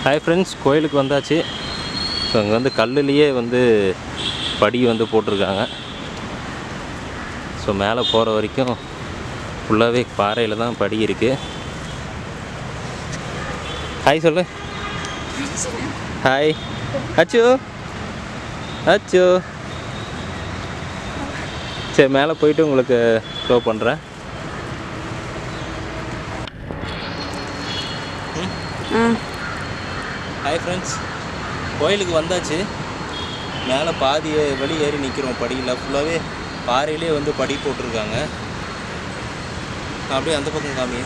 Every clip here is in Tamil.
ஹாய் ஃப்ரெண்ட்ஸ், கோயிலுக்கு வந்தாச்சு. ஸோ அங்கே வந்து கல்லுலேயே வந்து படி வந்து போட்டிருக்காங்க. ஸோ மேலே போகிற வரைக்கும் ஃபுல்லாகவே பாறையில் தான் படி இருக்குது. ஹாய் சொல்லு. ஹாய் அச்சு. அச்சு சரி, மேலே போயிட்டு உங்களுக்கு ஷோ பண்ணுறேன். ஹாய் ஃப்ரெண்ட்ஸ், கோயிலுக்கு வந்தாச்சு. மேலே பாதி வழி ஏறி நிற்கிறோம். படியில் ஃபுல்லாகவே பாறையிலே வந்து படி போட்டிருக்காங்க. அப்படியே அந்த பக்கம் காமி.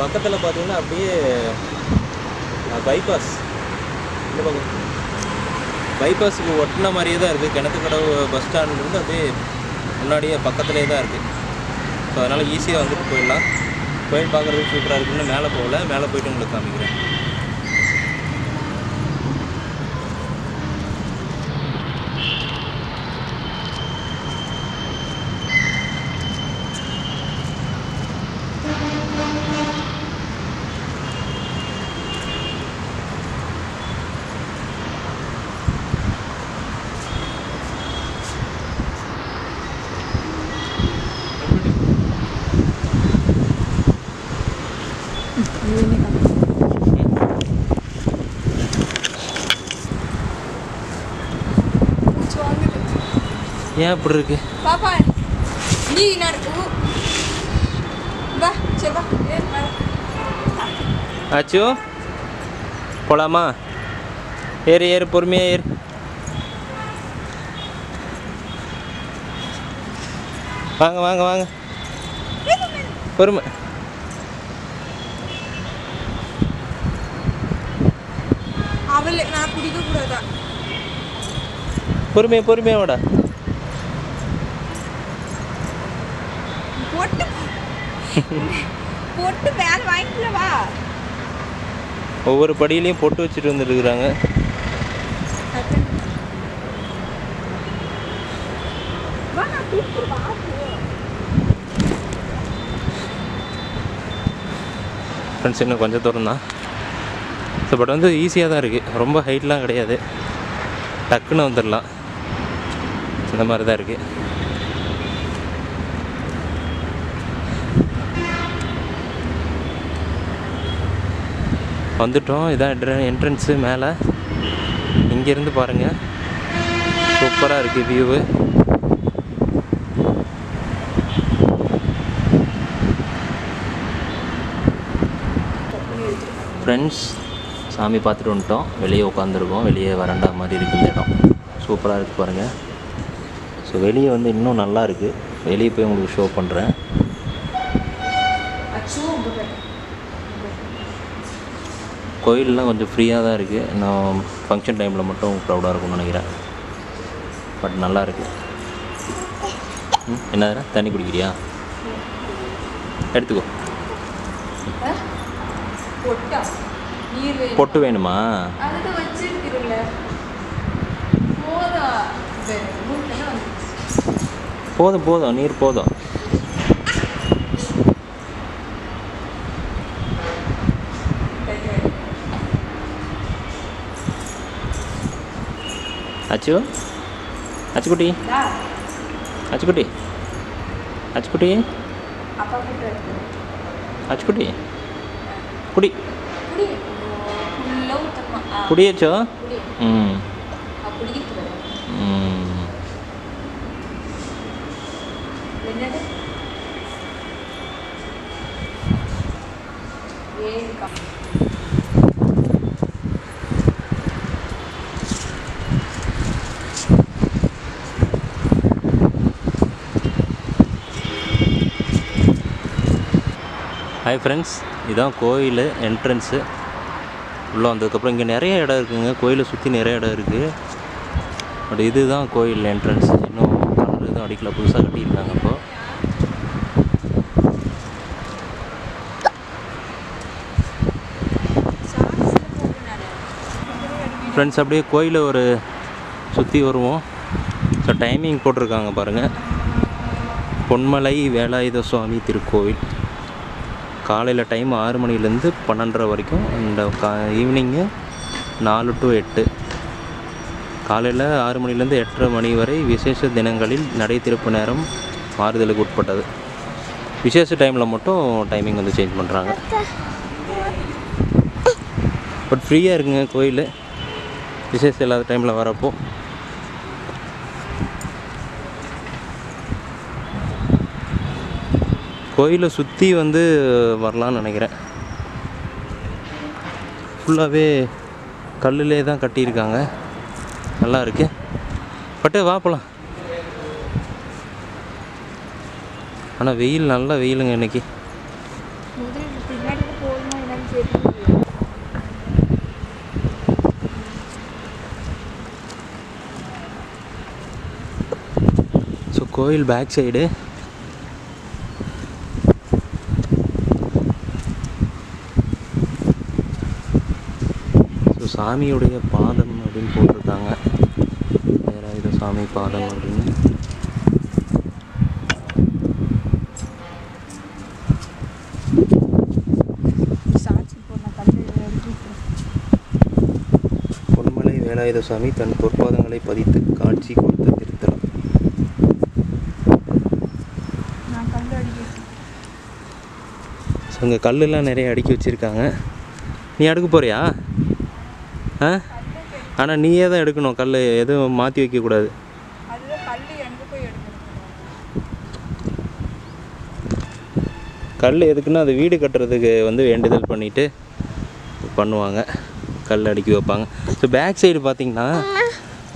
பக்கத்தில் பார்த்தீங்கன்னா அப்படியே பைபாஸ், இந்த பக்கம் பைபாஸுக்கு ஒட்டின மாதிரியே தான் இருக்குது. கிணத்துக்கடவு பஸ் ஸ்டாண்ட்லேருந்து அப்படியே முன்னாடியே பக்கத்துலேயே தான் இருக்குது. ஸோ அதனால் ஈஸியாக வந்துட்டு போயிடலாம். கோயில் பார்க்குறதுக்கு சூப்பராக இருக்குன்னு மேலே போகல. மேலே போய்ட்டு உங்களுக்கு காமிக்கிறேன். ஏன் இப்படி இருக்கு பாப்பா? நீ நடக்கு வா. சரி வா. ஆச்சு போலாமா? ஏறு ஏறு, பொறுமையாக ஏறு. வாங்க வாங்க வாங்க, பொறுமை. அவளை நான் பிடிக்க கூடாதா? பொறுமையாக பொறுமையாக வாடா. பொட்டு பொட்டு வேலை வாங்கிக்கல வா. ஒவ்வொரு படியிலையும் பொட்டு வச்சுட்டு வந்துருக்குறாங்க. ஃப்ரெண்ட்ஸ், இன்னும் கொஞ்சம் தூரம் தான். ஸோ பட் வந்து ஈஸியாக தான் இருக்குது. ரொம்ப ஹைட்லாம் கிடையாது. டக்குன்னு வந்துடலாம். இந்த மாதிரி தான் இருக்குது. வந்துட்டோம். இதான் என்ட்ரன்ஸு. மேலே இங்கேருந்து பாருங்கள், சூப்பராக இருக்குது வியூவு. ஃப்ரெண்ட்ஸ், சாமி பார்த்துட்டு வந்துட்டோம். வெளியே உட்காந்துருக்கோம். வெளியே வரண்டா மாதிரி இருக்குது இந்த இடம். சூப்பராக இருக்குது பாருங்கள். ஸோ வெளியே வந்து இன்னும் நல்லா இருக்குது. வெளியே போய் உங்களுக்கு ஷோ பண்ணுறேன். கோயிலெலாம் கொஞ்சம் ஃப்ரீயாக தான் இருக்குது. நான் ஃபங்க்ஷன் டைமில் மட்டும் க்ரௌடாக இருக்கும்னு நினைக்கிறேன். பட் நல்லா இருக்குது. என்ன தண்ணி குடிக்கிறியா? எடுத்துக்கோ. பொட்டு வேணுமா? போதும் போதும், நீர் போதும். அச்சு அச்சுக்குட்டி, அச்சுக்குட்டி, அச்சுக்குட்டி, அச்சுக்குட்டி, குடி குடியச்சோ. ம் ஹாய் ஃப்ரெண்ட்ஸ், இதுதான் கோயில் என்ட்ரன்ஸு. உள்ளே வந்ததுக்கப்புறம் இங்கே நிறைய இடம் இருக்குதுங்க. கோயிலை சுற்றி நிறைய இடம் இருக்குது. பட் இதுதான் கோயில் என்ட்ரன்ஸ். இன்னும் கலர் எதுவும் அடிக்கல, புதுசாக கட்டியிருக்காங்க. அப்போது ஃப்ரெண்ட்ஸ், அப்படியே கோயிலை ஒரு சுற்றி வருவோம். ஸோ டைமிங் போட்டிருக்காங்க பாருங்கள். பொன்மலை வேலாயுத சுவாமி திருக்கோவில். காலையில் டைம் 6 மணிலேருந்து 12:30 வரைக்கும். And evening 4 to 8. காலையில் 6 மணிலேருந்து 8:30 மணி வரை விசேஷ தினங்களில் நடை திறப்பு நேரம் மாறுதலுக்கு உட்பட்டது. விசேஷ டைமில் மட்டும் டைமிங் வந்து சேஞ்ச் பண்ணுறாங்க. பட் ஃப்ரீயாக இருக்குங்க கோயில் விசேஷம் இல்லாத டைமில் வரப்போ. கோயிலை சுற்றி வந்து வரலான்னு நினைக்கிறேன். ஃபுல்லாகவே கல்லுலே தான் கட்டியிருக்காங்க. நல்லா இருக்கு. பட்டு வா போகலாம். ஆனால் வெயில் நல்லா வெயிலுங்க இன்னைக்கு. ஸோ கோயில் பேக் சைடு சாமியுடைய பாதம் அப்படின்னு போட்டிருக்காங்க. வேலாயுத சாமி பாதம் அப்படின்னு. பொன்மலை வேலாயுத சாமி தன் பொற்பாதங்களை பதித்து காட்சி கொடுத்த திருத்தலம். ஸோ இங்கே கல்லெல்லாம் நிறைய அடுக்கி வச்சுருக்காங்க. நீ அடுக்க போறியா? ஆனால் நீயே தான் எடுக்கணும். கல் எதுவும் மாற்றி வைக்கக்கூடாது. கல் எதுக்குன்னா அது வீடு கட்டுறதுக்கு வந்து வேண்டுதல் பண்ணிவிட்டு பண்ணுவாங்க. கல் அடுக்கி வைப்பாங்க. ஸோ பேக் சைடு பார்த்திங்கன்னா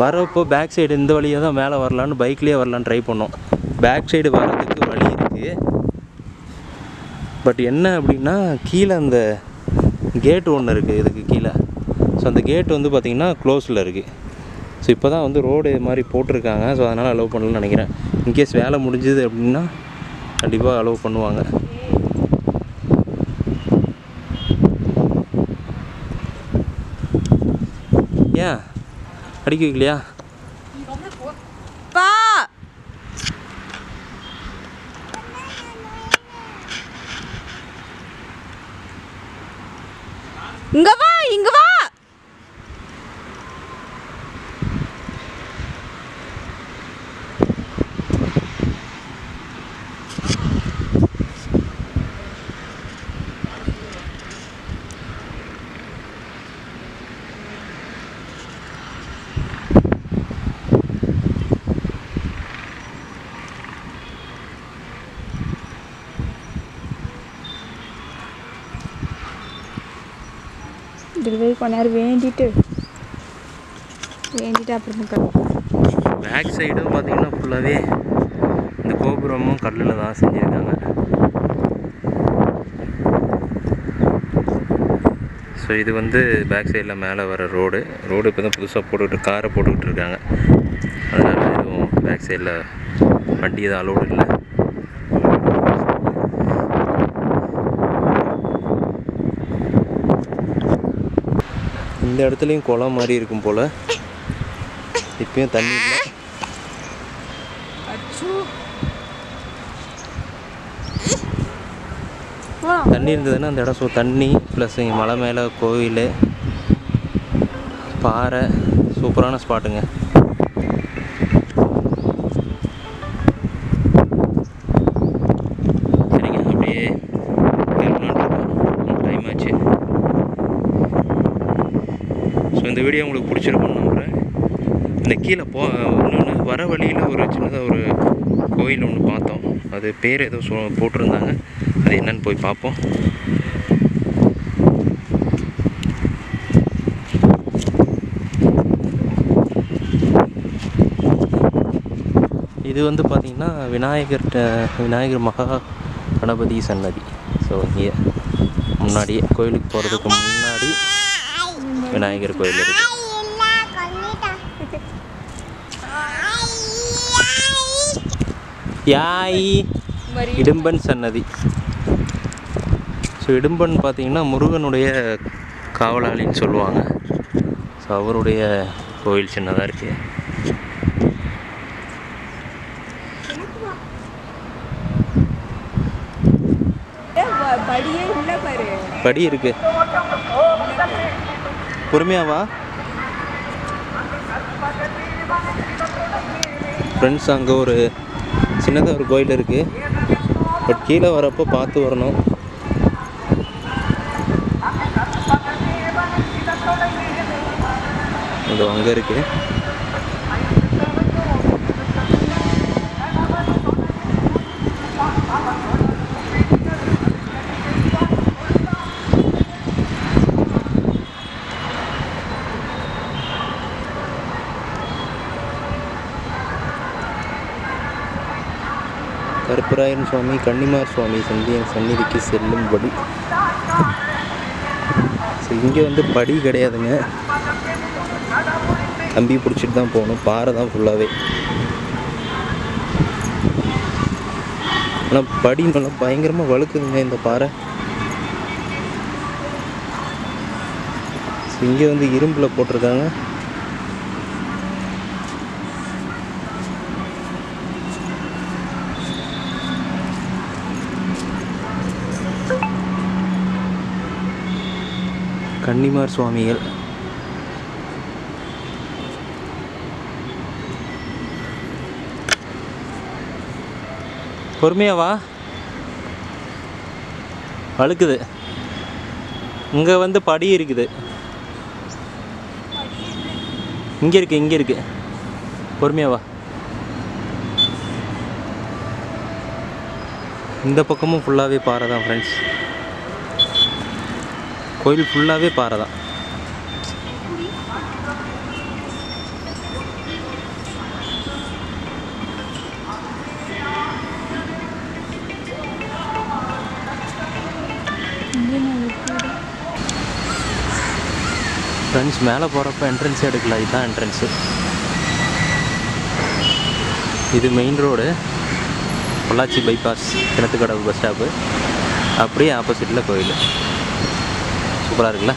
வரப்போ பேக் சைடு இந்த வழியாக தான் மேலே வரலான்னு பைக்லேயே வரலான்னு ட்ரை பண்ணோம். பேக் சைடு வர்றதுக்கு வழி இருக்குது. பட் என்ன அப்படின்னா கீழே அந்த கேட்டு ஒன்று இருக்குது இதுக்கு கீழே. ஸோ அந்த கேட் வந்து பார்த்திங்கன்னா க்ளோஸில் இருக்குது. ஸோ இப்போ தான் வந்து ரோடு மாதிரி போட்டிருக்காங்க. ஸோ அதனால் அலோவ் பண்ணலன்னு நினைக்கிறேன். இன்கேஸ் வேலை முடிஞ்சுது அப்படின்னா கண்டிப்பாக அலோவ் பண்ணுவாங்க. ஏன் அடிக்க வைக்கலையா? இங்க வா, இங்க வா. இதுவே கொஞ்ச நேரம் வேண்டிட்டு அப்புறமா பேக் சைடும் பார்த்திங்கன்னா ஃபுல்லாகவே இந்த கோபுரமும் கல்லில் தான் செஞ்சுருக்காங்க. ஸோ இது வந்து பேக் சைடில் மேலே வர ரோடு இப்போ தான் புதுசாக காரை போட்டுக்கிட்டு இருக்காங்க. அதனால் எதுவும் பேக் சைடில் வண்டி எதுவும் அலோடு இல்லை. இந்த இடத்துலையும் குளம் மாதிரி இருக்கும் போல். இப்பயும் தண்ணி இல்லை. தண்ணி இருந்ததுன்னா அந்த இடம் ஸோ தண்ணி ப்ளஸ் இங்கே மலை மேலே கோவில் பாறை சூப்பரான ஸ்பாட்டுங்க. சரிங்க, அப்படியே டைம் ஆச்சு. ஸோ இந்த வீடியோ உங்களுக்கு பிடிச்சிருக்குன்னு நம்புகிறேன். இந்த கீழே இன்னொன்று வர வழியில் ஒரு சின்னதாக ஒரு கோயில் ஒன்று பார்த்தோம். அது பேர் ஏதோ போட்டிருந்தாங்க. அது என்னன்னு போய் பார்ப்போம். இது வந்து பார்த்திங்கன்னா விநாயகர் மகா கணபதி சன்னதி. ஸோ இங்கே முன்னாடியே கோயிலுக்கு போகிறதுக்கு முன்னாடி விநாயகர் கோயில் இருக்குது. யாய் இடும்பன் சன்னதி. ஸோ இடும்பன் பார்த்திங்கன்னா முருகனுடைய காவலாளின்னு சொல்லுவாங்க. ஸோ அவருடைய கோயில் சின்னதாக இருக்குது. படியே படி இருக்கு. பொறுமையாவா ஃப்ரெண்ட்ஸ். அங்கே ஒரு சின்னதாக ஒரு கோயில் இருக்குது. பட் கீழே வரப்போ பார்த்து வரணும். இது அங்கே இருக்குது. கருப்பராயன் சுவாமி கன்னிமார் சுவாமி சந்நிதிக்கு செல்லும் படி. ஸோ இங்கே வந்து படி கிடையாதுங்க, கம்பி பிடிச்சிட்டு தான் போகணும். பாறை தான் ஃபுல்லாகவே. ஆனால் படி நல்லா பயங்கரமாக வழுக்குதுங்க இந்த பாறை. ஸோ இங்கே வந்து இரும்பில் போட்டிருக்காங்க. கன்னிமார் சுவாமிகள். பொறுமையாவா வழுக்குது. இங்கே வந்து படி இருக்குது. இங்கே இருக்கு. பொறுமையாவா. இந்த பக்கமும் ஃபுல்லாகவே பாறை தான் ஃப்ரெண்ட்ஸ். கோயில் ஃபுல்லாகவே பாறை தான். ஃப்ரெண்ட்ஸ் மேலே போகிறப்ப என்ட்ரன்ஸே எடுக்கல. இதுதான் என்ட்ரன்ஸு. இது main road, Pollachi bypass, Kinathukadavu bus stop. அப்படியே ஆப்போசிட்டில் கோயில். சூப்பராக இருக்குல்ல.